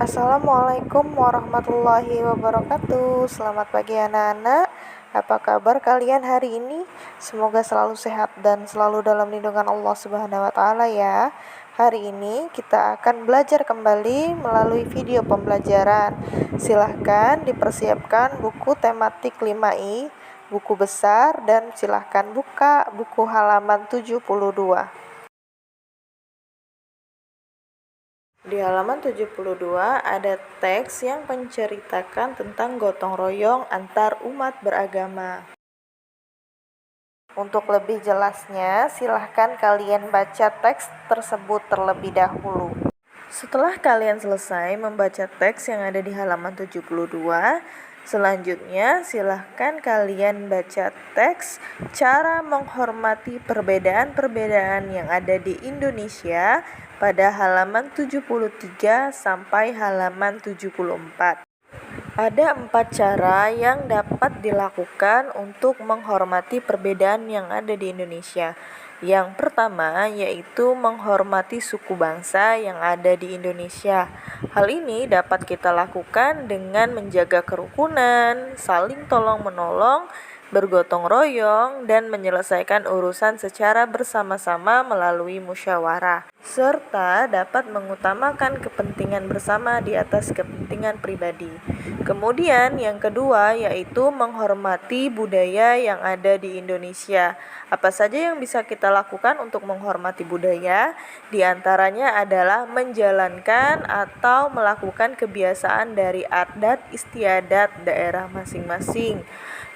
Assalamualaikum warahmatullahi wabarakatuh. Selamat pagi anak-anak. Apa kabar kalian hari ini? Semoga selalu sehat dan selalu dalam lindungan Allah Subhanahu wa taala ya. Hari ini kita akan belajar kembali melalui video pembelajaran. Silahkan dipersiapkan buku tematik 5I, buku besar, dan silahkan buka buku halaman 72. Di halaman 72 ada teks yang menceritakan tentang gotong royong antar umat beragama. Untuk lebih jelasnya, silahkan kalian baca teks tersebut terlebih dahulu. Setelah kalian selesai membaca teks yang ada di halaman 72, selanjutnya silahkan kalian baca teks cara menghormati perbedaan-perbedaan yang ada di Indonesia pada halaman 73 sampai halaman 74. Ada 4 cara yang dapat dilakukan untuk menghormati perbedaan yang ada di Indonesia. Yang pertama yaitu menghormati suku bangsa yang ada di Indonesia. Hal ini dapat kita lakukan dengan menjaga kerukunan, saling tolong-menolong, bergotong royong, dan menyelesaikan urusan secara bersama-sama melalui musyawarah, serta dapat mengutamakan kepentingan bersama di atas kepentingan pribadi. Kemudian yang kedua yaitu menghormati budaya yang ada di Indonesia. Apa saja yang bisa kita lakukan untuk menghormati budaya? Di antaranya adalah menjalankan atau melakukan kebiasaan dari adat istiadat daerah masing-masing.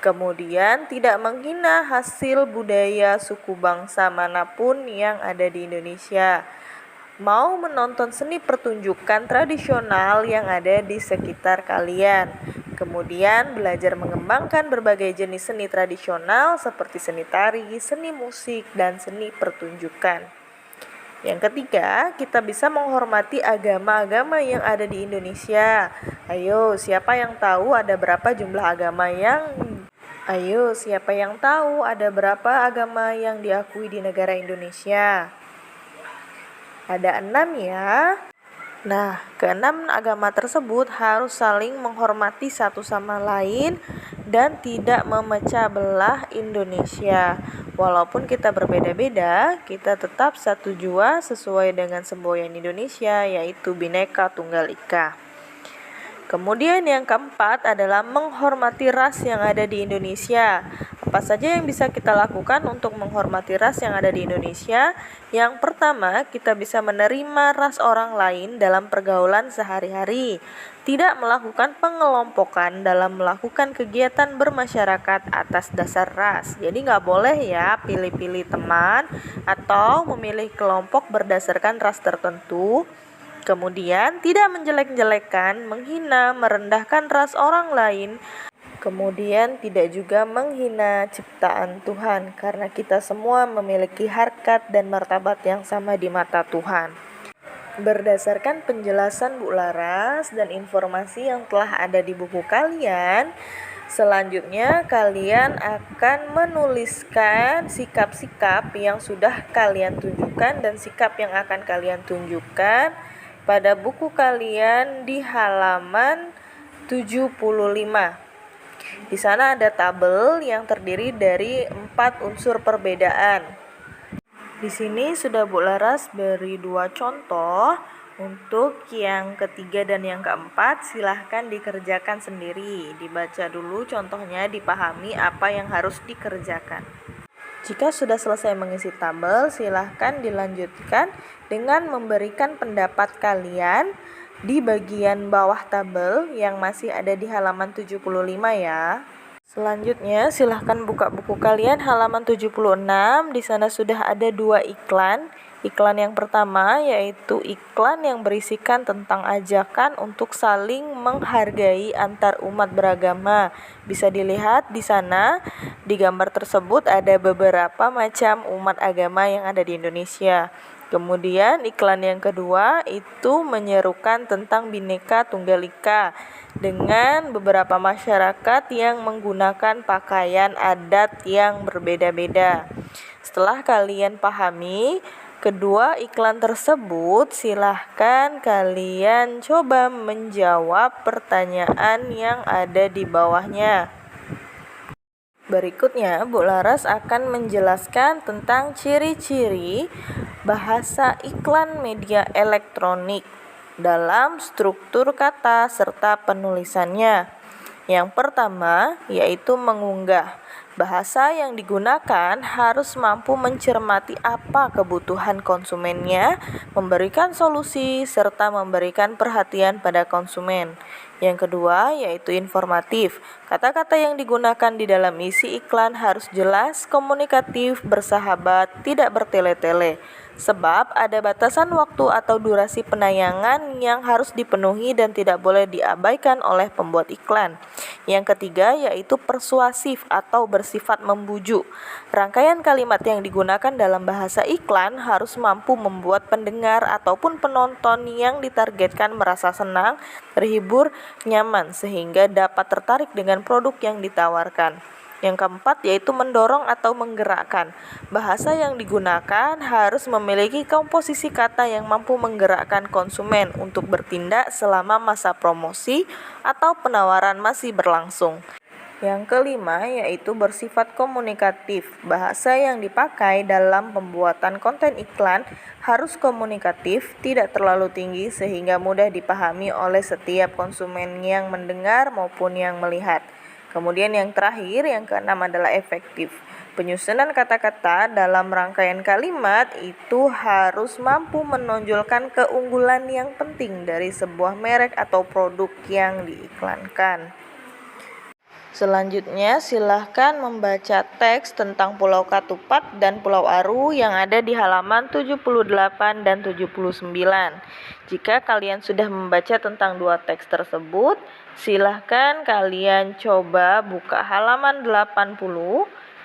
Kemudian tidak menghina hasil budaya suku bangsa manapun yang ada di Indonesia. Mau menonton seni pertunjukan tradisional yang ada di sekitar kalian. Kemudian belajar mengembangkan berbagai jenis seni tradisional seperti seni tari, seni musik, dan seni pertunjukan. Yang ketiga, kita bisa menghormati agama-agama yang ada di Indonesia. Ayo, siapa yang tahu ada berapa jumlah agama yang diakui di negara Indonesia? Ada 6 ya. Nah, keenam agama tersebut harus saling menghormati satu sama lain dan tidak memecah belah Indonesia. Walaupun kita berbeda-beda, kita tetap satu jua sesuai dengan semboyan Indonesia, yaitu Bhinneka Tunggal Ika. Kemudian yang keempat adalah menghormati ras yang ada di Indonesia. Apa saja yang bisa kita lakukan untuk menghormati ras yang ada di Indonesia? Yang pertama, kita bisa menerima ras orang lain dalam pergaulan sehari-hari. Tidak melakukan pengelompokan dalam melakukan kegiatan bermasyarakat atas dasar ras. Jadi nggak boleh ya pilih-pilih teman atau memilih kelompok berdasarkan ras tertentu. Kemudian tidak menjelek-jelekan, menghina, merendahkan ras orang lain. Kemudian tidak juga menghina ciptaan Tuhan, karena kita semua memiliki harkat dan martabat yang sama di mata Tuhan. Berdasarkan penjelasan Bu Laras dan informasi yang telah ada di buku kalian, selanjutnya kalian akan menuliskan sikap-sikap yang sudah kalian tunjukkan dan sikap yang akan kalian tunjukkan pada buku kalian di halaman 75. Di sana ada tabel yang terdiri dari 4 unsur perbedaan. Di sini sudah Bu Laras beri 2 contoh. Untuk yang ketiga dan yang keempat silahkan dikerjakan sendiri. Dibaca dulu contohnya, dipahami apa yang harus dikerjakan. Jika sudah selesai mengisi tabel, silahkan dilanjutkan dengan memberikan pendapat kalian di bagian bawah tabel yang masih ada di halaman 75 ya. Selanjutnya, silahkan buka buku kalian halaman 76. Di sana sudah ada 2 iklan. Iklan yang pertama yaitu iklan yang berisikan tentang ajakan untuk saling menghargai antar umat beragama. Bisa dilihat di sana, di gambar tersebut ada beberapa macam umat agama yang ada di Indonesia. Kemudian iklan yang kedua itu menyerukan tentang Bhinneka Tunggal Ika dengan beberapa masyarakat yang menggunakan pakaian adat yang berbeda-beda. Setelah kalian pahami, Kedua iklan tersebut, silahkan kalian coba menjawab pertanyaan yang ada di bawahnya. Berikutnya, Bu Laras akan menjelaskan tentang ciri-ciri bahasa iklan media elektronik dalam struktur kata serta penulisannya. Yang pertama, yaitu mengunggah. Bahasa yang digunakan harus mampu mencermati apa kebutuhan konsumennya, memberikan solusi, serta memberikan perhatian pada konsumen. Yang kedua, yaitu informatif. Kata-kata yang digunakan di dalam isi iklan harus jelas, komunikatif, bersahabat, tidak bertele-tele. Sebab ada batasan waktu atau durasi penayangan yang harus dipenuhi dan tidak boleh diabaikan oleh pembuat iklan. Yang ketiga yaitu persuasif atau bersifat membujuk. Rangkaian kalimat yang digunakan dalam bahasa iklan harus mampu membuat pendengar ataupun penonton yang ditargetkan merasa senang, terhibur, nyaman sehingga dapat tertarik dengan produk yang ditawarkan. Yang keempat yaitu mendorong atau menggerakkan. Bahasa yang digunakan harus memiliki komposisi kata yang mampu menggerakkan konsumen untuk bertindak selama masa promosi atau penawaran masih berlangsung. Yang kelima yaitu bersifat komunikatif. Bahasa yang dipakai dalam pembuatan konten iklan harus komunikatif, tidak terlalu tinggi sehingga mudah dipahami oleh setiap konsumen yang mendengar maupun yang melihat. Kemudian yang terakhir, yang keenam adalah efektif. Penyusunan kata-kata dalam rangkaian kalimat itu harus mampu menonjolkan keunggulan yang penting dari sebuah merek atau produk yang diiklankan. Selanjutnya, silahkan membaca teks tentang Pulau Katupat dan Pulau Aru yang ada di halaman 78 dan 79. Jika kalian sudah membaca tentang dua teks tersebut, silahkan kalian coba buka halaman 80.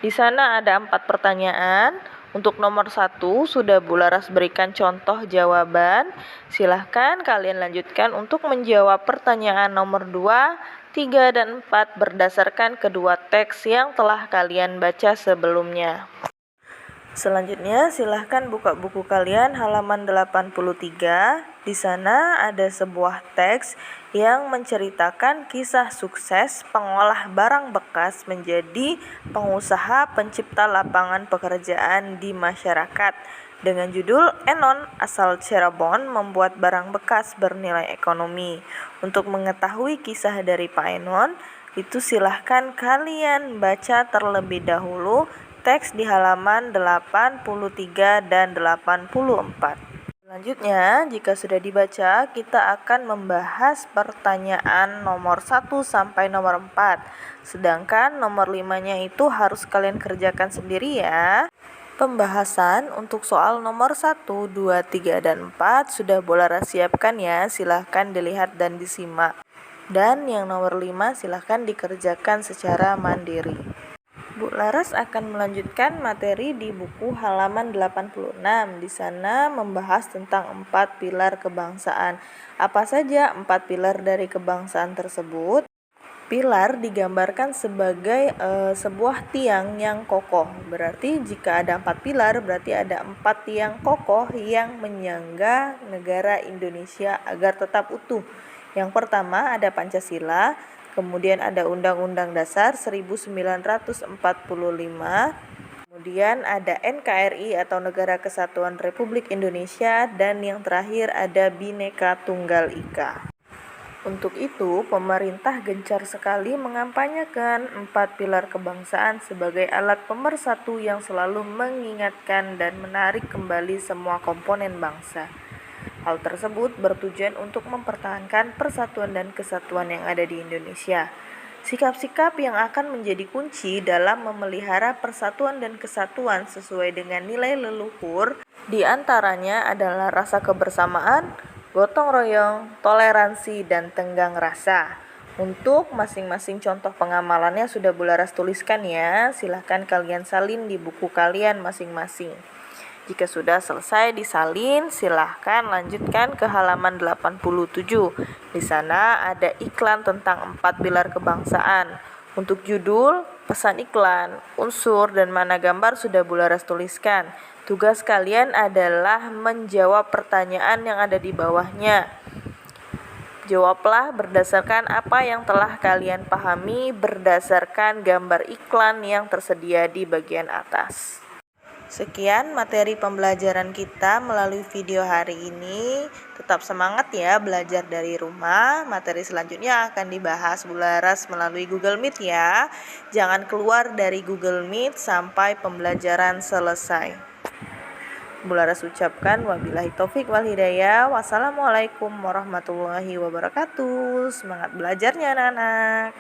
Di sana ada 4 pertanyaan. Untuk nomor 1 sudah Bu Laras berikan contoh jawaban. Silahkan kalian lanjutkan untuk menjawab pertanyaan nomor 2, 3, dan 4 berdasarkan kedua teks yang telah kalian baca sebelumnya. Selanjutnya, silahkan buka buku kalian halaman 83. Di sana ada sebuah teks yang menceritakan kisah sukses pengolah barang bekas menjadi pengusaha pencipta lapangan pekerjaan di masyarakat. Dengan judul Enon asal Cirebon membuat barang bekas bernilai ekonomi. Untuk mengetahui kisah dari Pak Enon, itu silahkan kalian baca terlebih dahulu teks di halaman 83 dan 84. Selanjutnya, jika sudah dibaca, kita akan membahas pertanyaan nomor 1 sampai nomor 4. Sedangkan nomor 5-nya itu harus kalian kerjakan sendiri ya. Pembahasan untuk soal nomor 1, 2, 3, dan 4 sudah Bu Laras siapkan ya, silahkan dilihat dan disimak. Dan yang nomor 5 silahkan dikerjakan secara mandiri. Bu Laras akan melanjutkan materi di buku halaman 86. Di sana membahas tentang 4 pilar kebangsaan. Apa saja 4 pilar dari kebangsaan tersebut? Pilar digambarkan sebagai sebuah tiang yang kokoh. Berarti jika ada 4 pilar, berarti ada 4 tiang kokoh yang menyangga negara Indonesia agar tetap utuh. Yang pertama ada Pancasila, kemudian ada Undang-Undang Dasar 1945, kemudian ada NKRI atau Negara Kesatuan Republik Indonesia, dan yang terakhir ada Bhinneka Tunggal Ika. Untuk itu, pemerintah gencar sekali mengampanyekan 4 pilar kebangsaan sebagai alat pemersatu yang selalu mengingatkan dan menarik kembali semua komponen bangsa. Hal tersebut bertujuan untuk mempertahankan persatuan dan kesatuan yang ada di Indonesia. Sikap-sikap yang akan menjadi kunci dalam memelihara persatuan dan kesatuan sesuai dengan nilai leluhur, di antaranya adalah rasa kebersamaan, gotong royong, toleransi, dan tenggang rasa. Untuk masing-masing contoh pengamalannya sudah Bu Laras tuliskan ya, silahkan kalian salin di buku kalian masing-masing. Jika sudah selesai disalin, silahkan lanjutkan ke halaman 87. Di sana ada iklan tentang 4 pilar kebangsaan. Untuk judul, pesan iklan, unsur, dan mana gambar sudah Bu Laras tuliskan. Tugas kalian adalah menjawab pertanyaan yang ada di bawahnya. Jawablah berdasarkan apa yang telah kalian pahami berdasarkan gambar iklan yang tersedia di bagian atas. Sekian materi pembelajaran kita melalui video hari ini. Tetap semangat ya belajar dari rumah. Materi selanjutnya akan dibahas Bularas melalui Google Meet ya. Jangan keluar dari Google Meet sampai pembelajaran selesai. Bularas ucapkan wabillahi taufik wal hidayah. Wassalamualaikum warahmatullahi wabarakatuh. Semangat belajarnya anak-anak.